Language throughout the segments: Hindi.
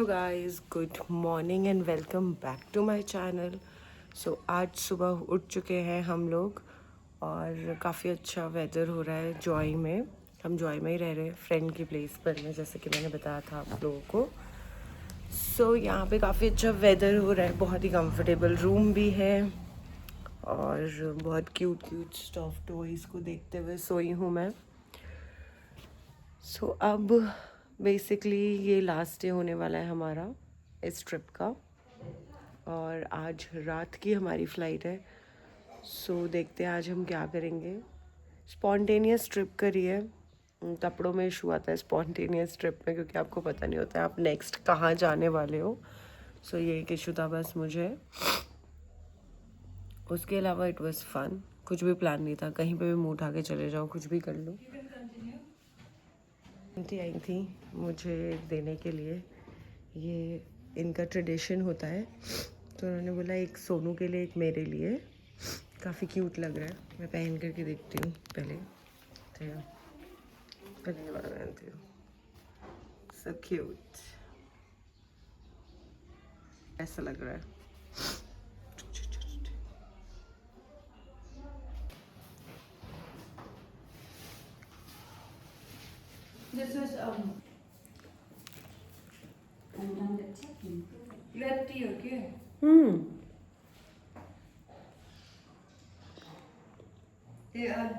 Hello guys, good morning and welcome back to my channel. आज सुबह उठ चुके हैं हम लोग और काफ़ी अच्छा वेदर हो रहा है जॉय में। हम जॉय में ही रह रहे हैं फ्रेंड की प्लेस पर में, जैसे कि मैंने बताया था आप लोगों को। यहाँ पे काफ़ी अच्छा वेदर हो रहा है, बहुत ही कंफर्टेबल रूम भी है और बहुत क्यूट क्यूट स्टफ टॉयज़ को देखते हुए सोई हूँ मैं। अब बेसिकली ये लास्ट डे होने वाला है हमारा इस ट्रिप का और आज रात की हमारी फ़्लाइट है। देखते हैं आज हम क्या करेंगे। स्पॉन्टेनियस ट्रिप करी है, कपड़ों में इशू आता है स्पॉन्टेनियस ट्रिप में, क्योंकि आपको पता नहीं होता है आप नेक्स्ट कहाँ जाने वाले हो। ये एक इशू था बस मुझे। उसके अलावा इट वाज फन, कुछ भी प्लान नहीं था, कहीं पे भी मुँह उठा के चले जाओ, कुछ भी कर लो। आंटी आई थी मुझे देने के लिए, ये इनका ट्रेडिशन होता है, तो उन्होंने बोला एक सोनू के लिए एक मेरे लिए। काफ़ी क्यूट लग रहा है, मैं पहन करके देखती हूँ पहले ये वाला पहनती हूँ। सो क्यूट, ऐसा लग रहा है। This is red tea, okay? They are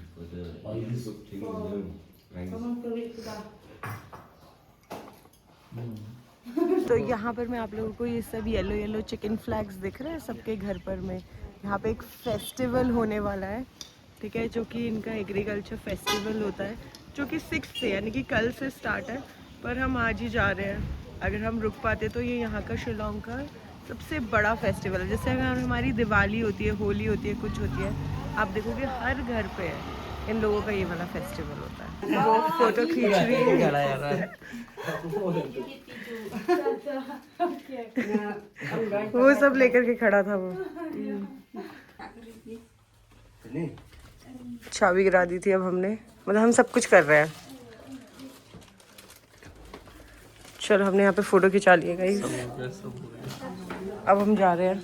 तो यहाँ पर मैं आप लोगों को ये सब येलो येलो चिकन फ्लैग्स दिख रहे हैं सबके घर पर में। यहाँ पे एक फेस्टिवल होने वाला है, ठीक है, जो कि इनका एग्रीकल्चर फेस्टिवल होता है, जो कि 6 से यानी कि कल से स्टार्ट है, पर हम आज ही जा रहे हैं। अगर हम रुक पाते तो ये यहाँ का शिलोंग का सबसे बड़ा फेस्टिवल है। जैसे अगर हमारी दिवाली होती है, होली होती है, कुछ होती है, आप देखोगे हर घर पे है इन लोगों का ये वाला फेस्टिवल होता है। वो फोटो खींच रही है, वो सब लेकर के खड़ा था वो। चाबी गिरा दी थी अब हमने, मतलब हम सब कुछ कर रहे हैं। चलो हमने यहाँ पे फोटो खिंचा लिया गाइस, अब हम जा रहे हैं।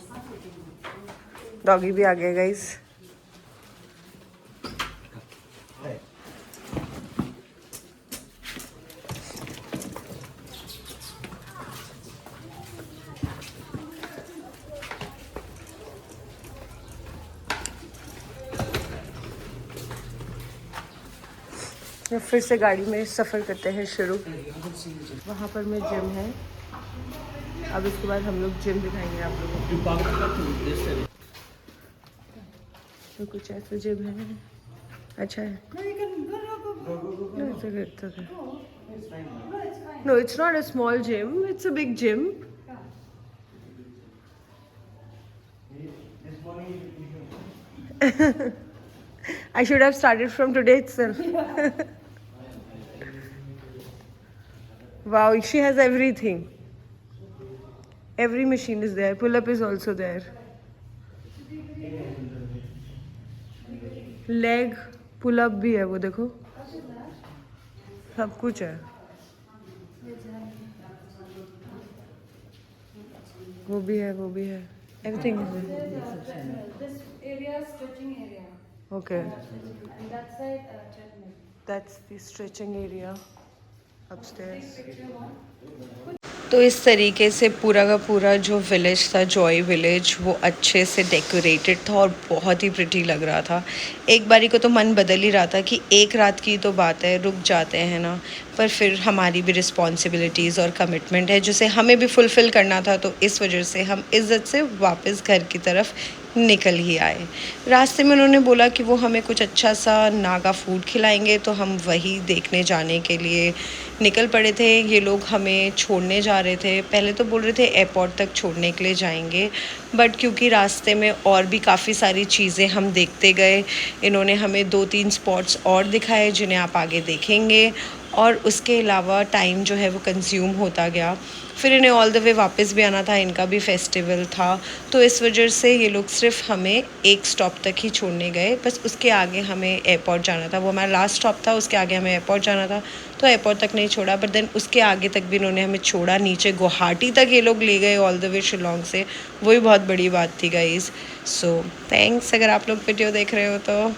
डॉगी भी आ गया गाइस। फिर से गाड़ी में सफ़र करते हैं शुरू। वहाँ पर में जिम है, अब इसके बाद हम लोग जिम दिखाएंगे आप लोगों को। तो कुछ ऐसा जिम है, अच्छा है। No it's not a small gym, it's a big gym. I should have started from today itself. Wow, she has everything. Every machine is there. Pull-up is also there. Leg pull-up भी है, वो देखो, सब कुछ है। वो भी है, वो भी है, everything is there. this area is stretching area. Okay, And that side treadmill. that's the stretching area upstairs. Picture one. तो इस तरीके से पूरा का पूरा जो विलेज था, जॉय विलेज, वो अच्छे से डेकोरेटेड था और बहुत ही प्रिटी लग रहा था। एक बारी को तो मन बदल ही रहा था कि एक रात की तो बात है, रुक जाते हैं ना, पर फिर हमारी भी रिस्पॉन्सिबिलिटीज़ और कमिटमेंट है जिसे हमें भी फुलफ़िल करना था, तो इस वजह से हम इज़्ज़त से वापस घर की तरफ निकल ही आए। रास्ते में उन्होंने बोला कि वो हमें कुछ अच्छा सा नागा फूड खिलाएंगे, तो हम वही देखने जाने के लिए निकल पड़े थे। ये लोग हमें छोड़ने जा रहे थे, पहले तो बोल रहे थे एयरपोर्ट तक छोड़ने के लिए जाएंगे, बट क्योंकि रास्ते में और भी काफ़ी सारी चीज़ें हम देखते गए, इन्होंने हमें 2-3 स्पॉट्स और दिखाए जिन्हें आप आगे देखेंगे, और उसके अलावा टाइम जो है वो कंज्यूम होता गया। फिर इन्हें ऑल द वे वापस भी आना था, इनका भी फेस्टिवल था, तो इस वजह से ये लोग सिर्फ हमें एक स्टॉप तक ही छोड़ने गए, बस उसके आगे हमें एयरपोर्ट जाना था। वो हमारा लास्ट स्टॉप था, उसके आगे हमें एयरपोर्ट जाना था, तो एयरपोर्ट तक नहीं छोड़ा, बट देन उसके आगे तक भी इन्होंने हमें छोड़ा, नीचे गुवाहाटी तक ये लोग ले गए ऑल द वे शिलोंग से। वही बहुत बड़ी बात थी गाइस। सो थैंक्स अगर आप लोग वीडियो देख रहे हो तो।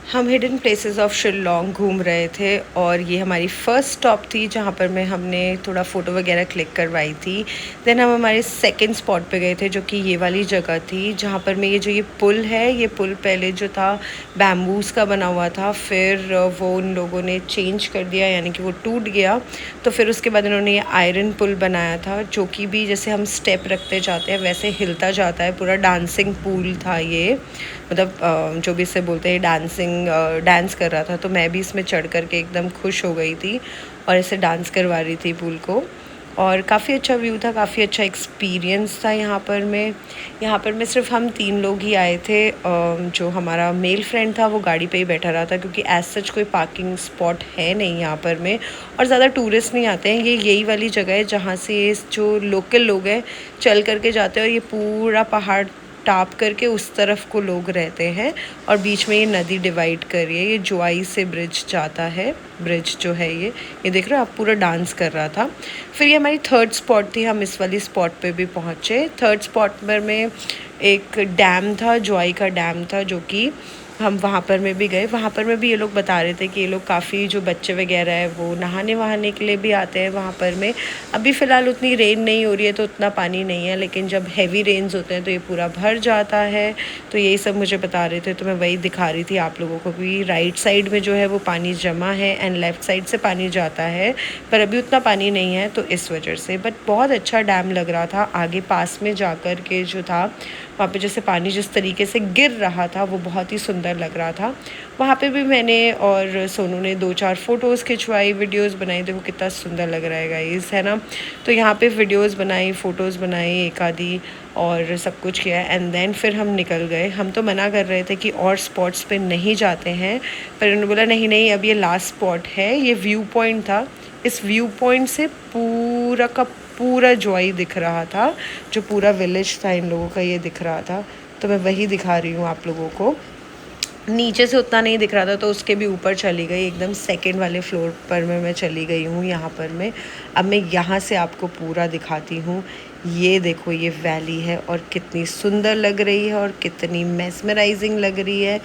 हम हिडन प्लेसेस ऑफ शिलोंग घूम रहे थे और ये हमारी फ़र्स्ट स्टॉप थी जहाँ पर हमने थोड़ा फ़ोटो वगैरह क्लिक करवाई थी। देन हम हमारे सेकंड स्पॉट पे गए थे जो कि ये वाली जगह थी जहाँ पर ये पुल है, ये पुल पहले जो था बैम्बूज़ का बना हुआ था, फिर वो उन लोगों ने चेंज कर दिया, यानी कि वो टूट गया। तो फिर उसके बाद उन्होंने ये आयरन पुल बनाया था जो कि भी जैसे हम स्टेप रखते जाते हैं वैसे हिलता जाता है। पूरा डांसिंग पूल था ये, मतलब जो भी इसे बोलते हैं डांस कर रहा था। तो मैं भी इसमें चढ़ कर के एकदम खुश हो गई थी और इसे डांस करवा रही थी पूल को। और काफ़ी अच्छा व्यू था, काफ़ी अच्छा एक्सपीरियंस था। यहाँ पर मैं सिर्फ हम 3 लोग ही आए थे। जो हमारा मेल फ्रेंड था वो गाड़ी पे ही बैठा रहा था क्योंकि एज सच कोई पार्किंग स्पॉट है नहीं यहाँ पर में, और ज़्यादा टूरिस्ट नहीं आते हैं। ये यही वाली जगह है जहाँ से जो लोकल लोग हैं चल करके जाते हैं, और ये पूरा पहाड़ टाप करके उस तरफ को लोग रहते हैं। और बीच में ये नदी डिवाइड कर रही है, ये जोआई से ब्रिज जाता है। ब्रिज जो है ये देख रहे हो आप, पूरा डांस कर रहा था। फिर ये हमारी थर्ड स्पॉट थी, हम इस वाली स्पॉट पे भी पहुँचे। थर्ड स्पॉट पर में एक डैम था, जोआई का डैम था, जो कि हम वहाँ पर में भी गए। वहाँ पर में भी ये लोग बता रहे थे कि ये लोग काफ़ी जो बच्चे वगैरह है वो नहाने वहाने के लिए भी आते हैं वहाँ पर में। अभी फ़िलहाल उतनी रेन नहीं हो रही है तो उतना पानी नहीं है, लेकिन जब हैवी रेन्स होते हैं तो ये पूरा भर जाता है। तो यही सब मुझे बता रहे थे, तो मैं वही दिखा रही थी आप लोगों को भी। राइट साइड में जो है वो पानी जमा है एंड लेफ़्ट साइड से पानी जाता है, पर अभी उतना पानी नहीं है तो इस वजह से। बट बहुत अच्छा डैम लग रहा था। आगे पास में जा कर के जो था वहाँ पे जैसे पानी जिस तरीके से गिर रहा था वो बहुत ही सुंदर लग रहा था। वहाँ पे भी मैंने और सोनू ने 2-4 फ़ोटोज़ खिंचवाई, वीडियोज़ बनाई। देखो कितना सुंदर लग रहा है गाइस, है ना। तो यहाँ पे वीडियोज़ बनाई, फ़ोटोज़ बनाई एक आधी, और सब कुछ किया। एंड देन फिर हम निकल गए। हम तो मना कर रहे थे कि और स्पॉट्स पे नहीं जाते हैं, पर उन्होंने बोला नहीं नहीं अब ये लास्ट स्पॉट है। ये व्यू पॉइंट था, इस व्यू पॉइंट से पूरा का पूरा जोआई दिख रहा था, जो पूरा विलेज था इन लोगों का ये दिख रहा था। तो मैं वही दिखा रही हूँ आप लोगों को। नीचे से उतना नहीं दिख रहा था तो उसके भी ऊपर चली गई, एकदम सेकंड वाले फ्लोर पर मैं चली गई हूँ यहाँ पर मैं। अब मैं यहाँ से आपको पूरा दिखाती हूँ। ये देखो ये वैली है और कितनी सुंदर लग रही है और कितनी मेस्मराइजिंग लग रही है।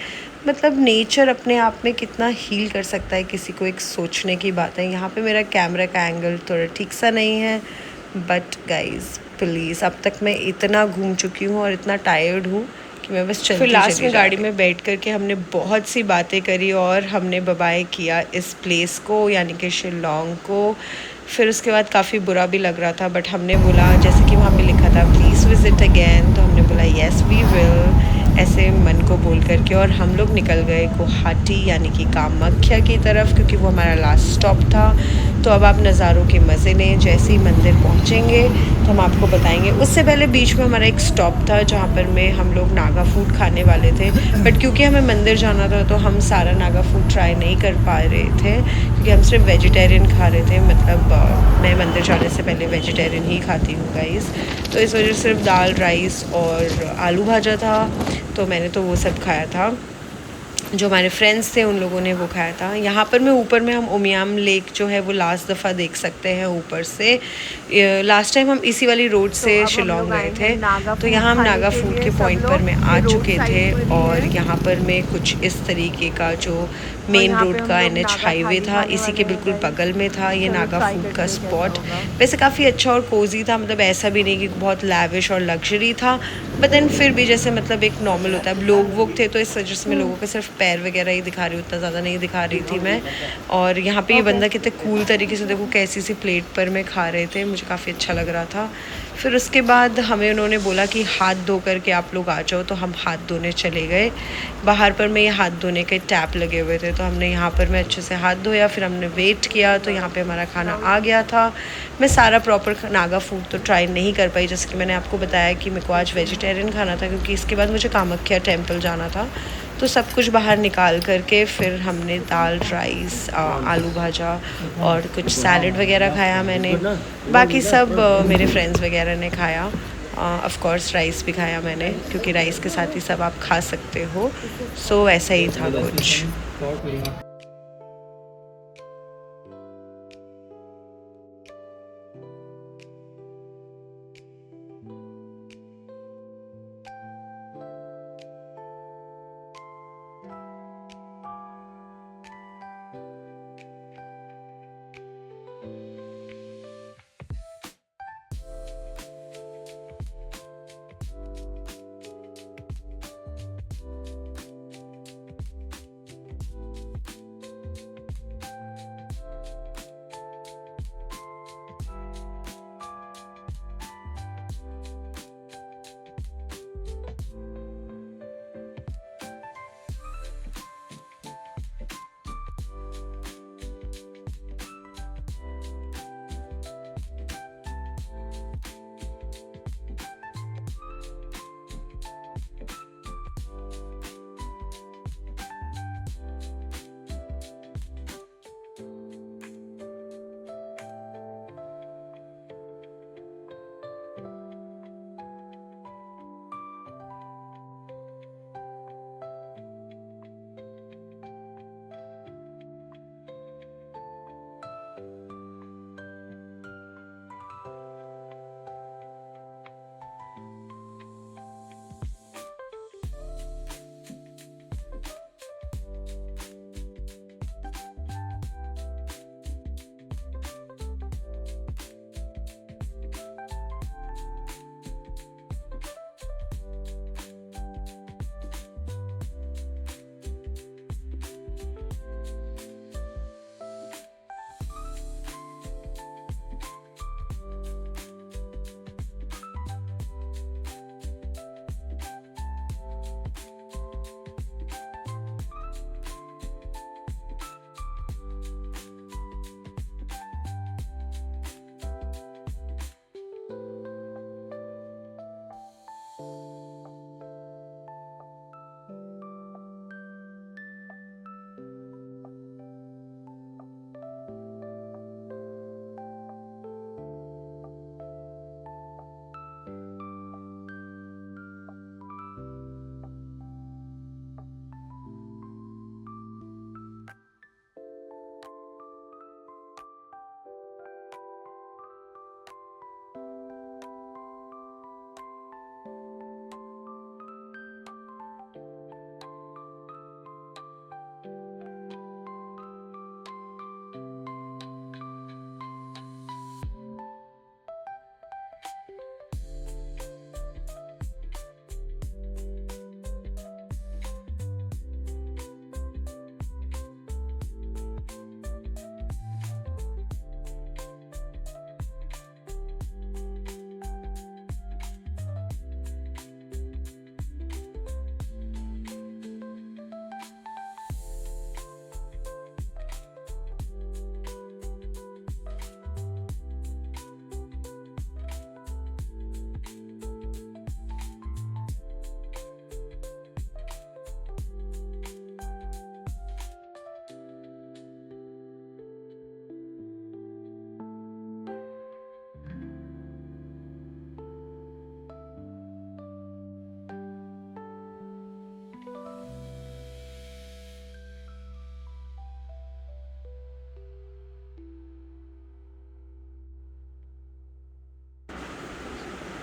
मतलब नेचर अपने आप में कितना हील कर सकता है किसी को, एक सोचने की बात है। यहाँ पे मेरा कैमरा का एंगल थोड़ा ठीक सा नहीं है, बट गाइज़ प्लीज़, अब तक मैं इतना घूम चुकी हूँ और इतना टायर्ड हूँ कि मैं बस चलती फिर लास्ट में गाड़ी में बैठ कर के हमने बहुत सी बातें करी और हमने बाय किया इस प्लेस को, यानी कि शिलोंग को। फिर उसके बाद काफ़ी बुरा भी लग रहा था, बट हमने बोला, जैसे कि वहाँ पे लिखा था प्लीज़ विज़िट अगेन, तो हमने बोला येस वी विल, ऐसे मन को बोल करके। और हम लोग निकल गए गुवाहाटी यानी कि कामाख्या की तरफ, क्योंकि वो हमारा लास्ट स्टॉप था। तो अब आप नज़ारों के मज़े लें। जैसे ही मंदिर पहुँचेंगे तो हम आपको बताएंगे। उससे पहले बीच में हमारा एक स्टॉप था जहाँ पर हम लोग नागा फूड खाने वाले थे, बट क्योंकि हमें मंदिर जाना था तो हम सारा नागा फूड ट्राई नहीं कर पा रहे थे, क्योंकि हम सिर्फ वेजिटेरियन खा रहे थे। मतलब मैं मंदिर जाने से पहले वेजिटेरियन ही खाती हूँ गाइस, तो इस वजह से सिर्फ दाल राइस और आलू भाजा था, तो मैंने तो वो सब खाया था। जो हमारे फ्रेंड्स थे उन लोगों ने वो खाया था। यहाँ पर मैं ऊपर में हम उमियाम लेक जो है वो लास्ट दफ़ा देख सकते हैं ऊपर से। लास्ट टाइम हम इसी वाली रोड से शिलोंग गए थे, तो यहाँ हम नागा फूड के पॉइंट पर मैं आ चुके थे। और यहाँ पर मैं कुछ इस तरीके का जो मेन रोड का NH हाईवे था, इसी के बिल्कुल बगल में था ये नागा फूड का स्पॉट। वैसे काफ़ी अच्छा और कोजी था, मतलब ऐसा भी नहीं कि बहुत लैविश और लग्जरी था, बट देन फिर भी जैसे मतलब एक नॉर्मल होता है। अब लोग वोग थे तो इस वजह से मैं लोगों के सिर्फ पैर वगैरह ही दिखा रही हूँ, उतना ज़्यादा नहीं दिखा रही थी मैं। और यहाँ पे ये बंदा कितने कूल तरीके से देखो कैसी सी प्लेट पर में खा रहे थे, मुझे काफ़ी अच्छा लग रहा था। फिर उसके बाद हमें उन्होंने बोला कि हाथ धो करके आप लोग आ जाओ, तो हम हाथ धोने चले गए। बाहर पर में ये हाथ धोने के टैप लगे हुए थे, तो हमने यहाँ पर में अच्छे से हाथ धोया, फिर हमने वेट किया, तो यहाँ पे हमारा खाना आ गया था। मैं सारा प्रॉपर नागा फूड तो ट्राई नहीं कर पाई, जैसे कि मैंने आपको बताया कि मेरे को आज वेजिटेरियन खाना था, क्योंकि इसके बाद मुझे कामाख्या टेम्पल जाना था। तो सब कुछ बाहर निकाल करके फिर हमने दाल, राइस, आलू भाजा और कुछ सैलड वगैरह खाया मैंने। बाकी सब मेरे फ्रेंड्स वगैरह ने खाया। ऑफ कोर्स राइस भी खाया मैंने, क्योंकि राइस के साथ ही सब आप खा सकते हो। सो ऐसा ही था कुछ।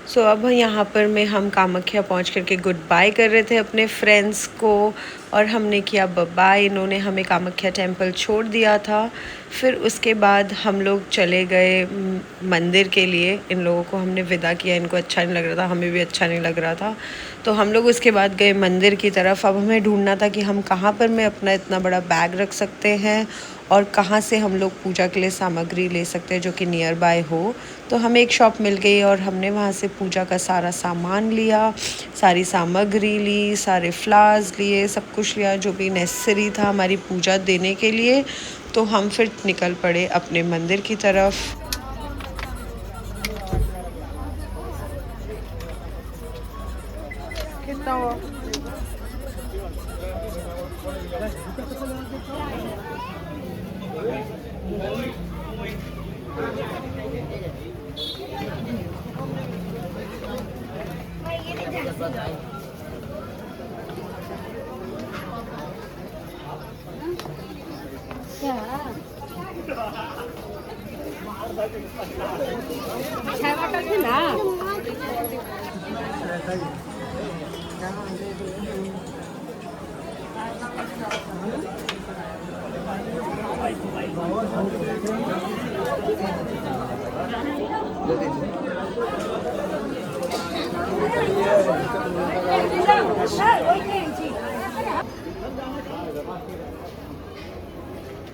सो अब यहाँ पर में हम कामाख्या पहुँच करके गुड बाय कर रहे थे अपने फ्रेंड्स को, और हमने किया बाय। इन्होंने हमें कामाख्या टेम्पल छोड़ दिया था। फिर उसके बाद हम लोग चले गए मंदिर के लिए। इन लोगों को हमने विदा किया, इनको अच्छा नहीं लग रहा था, हमें भी अच्छा नहीं लग रहा था, तो हम लोग उसके बाद गए मंदिर की तरफ। अब हमें ढूंढना था कि हम कहाँ पर में अपना इतना बड़ा बैग रख सकते हैं और कहाँ से हम लोग पूजा के लिए सामग्री ले सकते हैं जो कि नियर बाय हो। तो हमें एक शॉप मिल गई और हमने वहाँ से पूजा का सारा सामान लिया, सारी सामग्री ली, सारे फ्लावर्स लिए, सब कुछ लिया जो भी नेसेसरी था हमारी पूजा देने के लिए। तो हम फिर निकल पड़े अपने मंदिर की तरफ। कितना हुआ?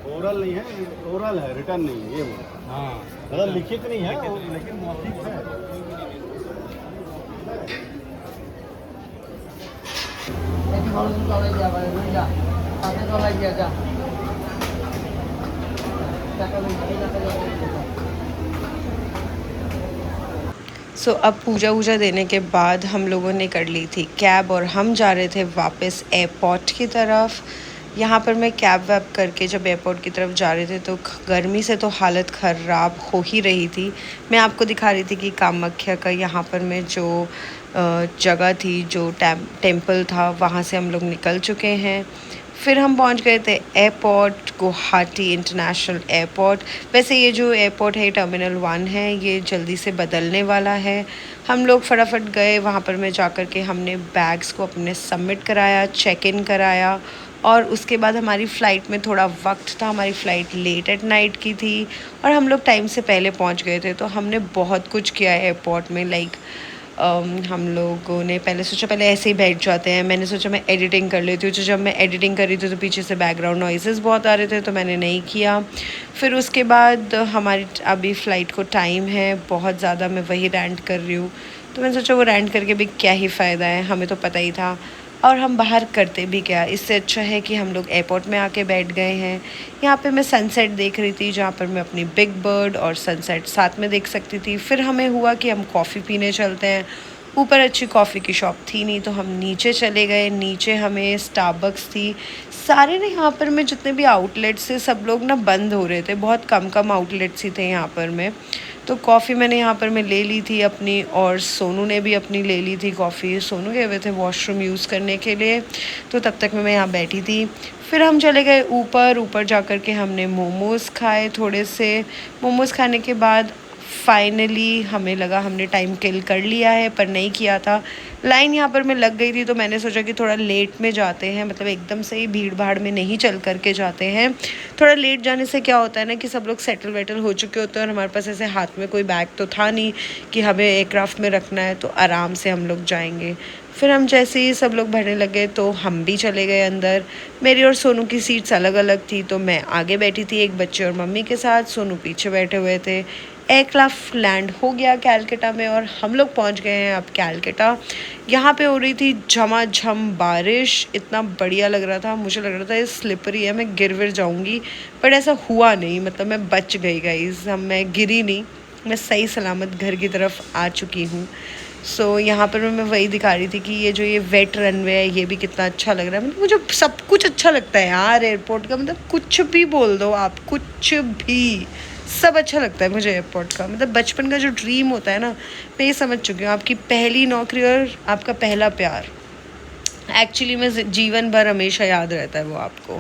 ओरल नहीं है, ओरल है, रिटर्न नहीं है ये वो। हाँ, मतलब लिखित नहीं है लेकिन मौखिक है। सो अब पूजा वूजा देने के बाद हम लोगों ने कर ली थी कैब और हम जा रहे थे वापस एयरपोर्ट की तरफ। यहाँ पर मैं कैब वैब करके जब एयरपोर्ट की तरफ जा रहे थे तो गर्मी से तो हालत ख़राब हो ही रही थी। मैं आपको दिखा रही थी कि कामाख्या का यहाँ पर में जो जगह थी, जो टेम्पल था, वहाँ से हम लोग निकल चुके हैं। फिर हम पहुंच गए थे एयरपोर्ट, गुवाहाटी इंटरनेशनल एयरपोर्ट। वैसे ये जो एयरपोर्ट है टर्मिनल 1 है, ये जल्दी से बदलने वाला है। हम लोग फटाफट गए वहाँ पर में जाकर के हमने बैग्स को अपने सबमिट कराया, चेक इन कराया, और उसके बाद हमारी फ़्लाइट में थोड़ा वक्त था। हमारी फ़्लाइट लेट एट नाइट की थी और हम लोग टाइम से पहले पहुँच गए थे। तो हमने बहुत कुछ किया एयरपोर्ट में। लाइक हम लोगों ने पहले सोचा पहले ऐसे ही बैठ जाते हैं। मैंने सोचा मैं एडिटिंग कर लेती हूँ। तो जब मैं एडिटिंग कर रही थी तो पीछे से बैकग्राउंड नॉइसेस बहुत आ रहे थे, तो मैंने नहीं किया। फिर उसके बाद हमारी अभी फ़्लाइट को टाइम है बहुत ज़्यादा, मैं वही रेंट कर रही हूँ। तो मैंने सोचा वो रेंट करके भी क्या ही फ़ायदा है, हमें तो पता ही था और हम बाहर करते भी क्या। इससे अच्छा है कि हम लोग एयरपोर्ट में आके बैठ गए हैं। यहाँ पे मैं सनसेट देख रही थी, जहाँ पर मैं अपनी बिग बर्ड और सनसेट साथ में देख सकती थी। फिर हमें हुआ कि हम कॉफ़ी पीने चलते हैं। ऊपर अच्छी कॉफ़ी की शॉप थी नहीं, तो हम नीचे चले गए। नीचे हमें स्टारबक्स थी। सारे ना यहाँ पर में जितने भी आउटलेट्स थे सब लोग ना बंद हो रहे थे, बहुत कम कम आउटलेट्स ही थे यहाँ पर में। तो कॉफ़ी मैंने यहाँ पर मैं ले ली थी अपनी, और सोनू ने भी अपनी ले ली थी कॉफ़ी। सोनू गए हुए थे वॉशरूम यूज़ करने के लिए, तो तब तक मैं यहाँ बैठी थी। फिर हम चले गए ऊपर जा कर के हमने मोमोज़ खाए थोड़े से। मोमोज़ खाने के बाद फाइनली हमें लगा हमने टाइम किल कर लिया है, पर नहीं किया था। लाइन यहाँ पर मैं लग गई थी, तो मैंने सोचा कि थोड़ा लेट में जाते हैं, मतलब एकदम से ही भीड़ भाड़ में नहीं चल करके जाते हैं। थोड़ा लेट जाने से क्या होता है ना कि सब लोग सेटल वेटल हो चुके होते हैं और हमारे पास ऐसे हाथ में कोई बैग तो था नहीं कि हमें एयरक्राफ्ट में रखना है, तो आराम से हम लोग जाएंगे। फिर हम जैसे ही सब लोग भरने लगे तो हम भी चले गए अंदर। मेरी और सोनू की सीट्स अलग अलग थी, तो मैं आगे बैठी थी एक बच्चे और मम्मी के साथ, सोनू पीछे बैठे हुए थे। एयरक्राफ्ट लैंड हो गया कैलकटा में और हम लोग पहुंच गए हैं अब कैलकटा। यहाँ पे हो रही थी झमाझम बारिश, इतना बढ़िया लग रहा था। मुझे लग रहा था ये स्लिपरी है, मैं गिर विर जाऊँगी, बट ऐसा हुआ नहीं। मतलब मैं बच गई गाइस, मैं गिरी नहीं, मैं सही सलामत घर की तरफ आ चुकी हूँ। सो यहाँ पर मैं वही दिखा रही थी कि ये जो ये वेट रनवे है ये भी कितना अच्छा लग रहा है। मतलब मुझे सब कुछ अच्छा लगता है यार एयरपोर्ट का, मतलब कुछ भी बोल दो आप, कुछ भी, सब अच्छा लगता है मुझे एयरपोर्ट का। मतलब बचपन का जो ड्रीम होता है ना, मैं ये समझ चुकी हूँ। आपकी पहली नौकरी और आपका पहला प्यार एक्चुअली में जीवन भर हमेशा याद रहता है वो आपको।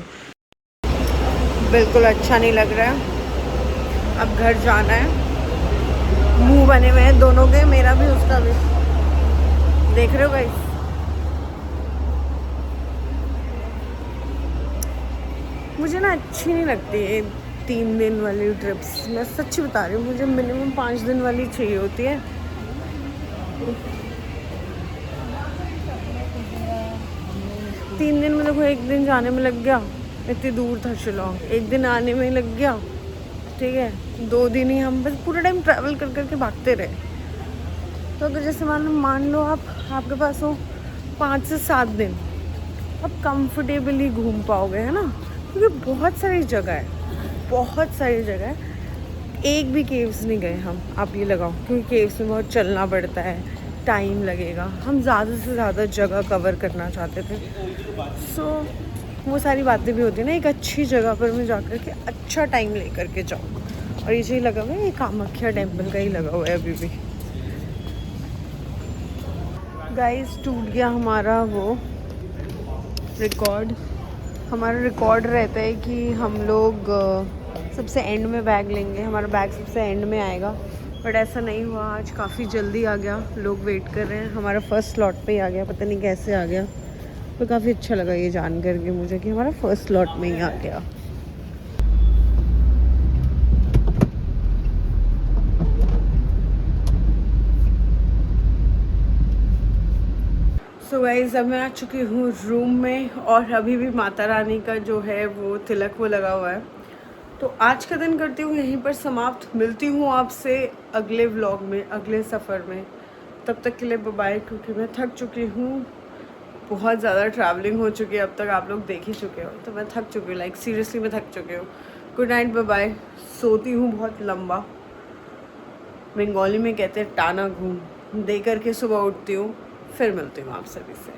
बिल्कुल अच्छा नहीं लग रहा है, अब घर जाना है। मुंह बने हुए हैं दोनों के, मेरा भी उसका भी। देख रहे हो गाइस? मुझे ना अच्छी नहीं लगती ये 3 दिन वाली ट्रिप्स। मैं सच्ची बता रही हूँ, मुझे मिनिमम 5 दिन वाली चाहिए होती है। 3 दिन में देखो, 1 दिन जाने में लग गया, इतनी दूर था शिलोंग, 1 दिन आने में लग गया, ठीक है। 2 दिन ही हम बस पूरा टाइम ट्रैवल कर करके भागते रहे। तो अगर जैसे मान लो आपके पास हो 5 से 7 दिन, आप कंफर्टेबली घूम पाओगे, है ना। क्योंकि बहुत सारी जगह है, बहुत सारी जगह है। एक भी केव्स नहीं गए हम, आप ये लगाओ, क्योंकि केव्स में बहुत चलना पड़ता है, टाइम लगेगा। हम ज़्यादा से ज़्यादा जगह कवर करना चाहते थे। सो वो सारी बातें भी होती है ना, एक अच्छी जगह पर मैं जाकर के अच्छा टाइम ले करके जाऊँ। और ये जो लगा हुआ है, ये कामाख्या टेम्पल का ही लगा हुआ है अभी भी। गाइस, टूट गया हमारा वो रिकॉर्ड। हमारा रिकॉर्ड रहता है कि हम लोग सबसे एंड में बैग लेंगे, हमारा बैग सबसे एंड में आएगा। बट ऐसा नहीं हुआ, आज काफ़ी जल्दी आ गया, लोग वेट कर रहे हैं। हमारा फर्स्ट स्लॉट पे ही आ गया, पता नहीं कैसे आ गया, तो काफ़ी अच्छा लगा ये जान करके मुझे कि हमारा फर्स्ट स्लॉट में ही आ गया। सो गाइस, अब मैं आ चुकी हूँ रूम में, और अभी भी माता रानी का जो है वो तिलक वो लगा हुआ है। तो आज का दिन करती हूँ यहीं पर समाप्त। मिलती हूँ आपसे अगले व्लॉग में, अगले सफ़र में। तब तक के लिए बाय, क्योंकि मैं थक चुकी हूँ। बहुत ज़्यादा ट्रैवलिंग हो चुकी है, अब तक आप लोग देख ही चुके हो, तो मैं थक चुकी हूँ, लाइक सीरियसली मैं थक चुकी हूँ। Good night, bye. सोती हूँ बहुत लंबा, बंगाली में कहते हैं टाना घूम दे करके सुबह उठती हूँ। फिर मिलती हूँ आप सभी से।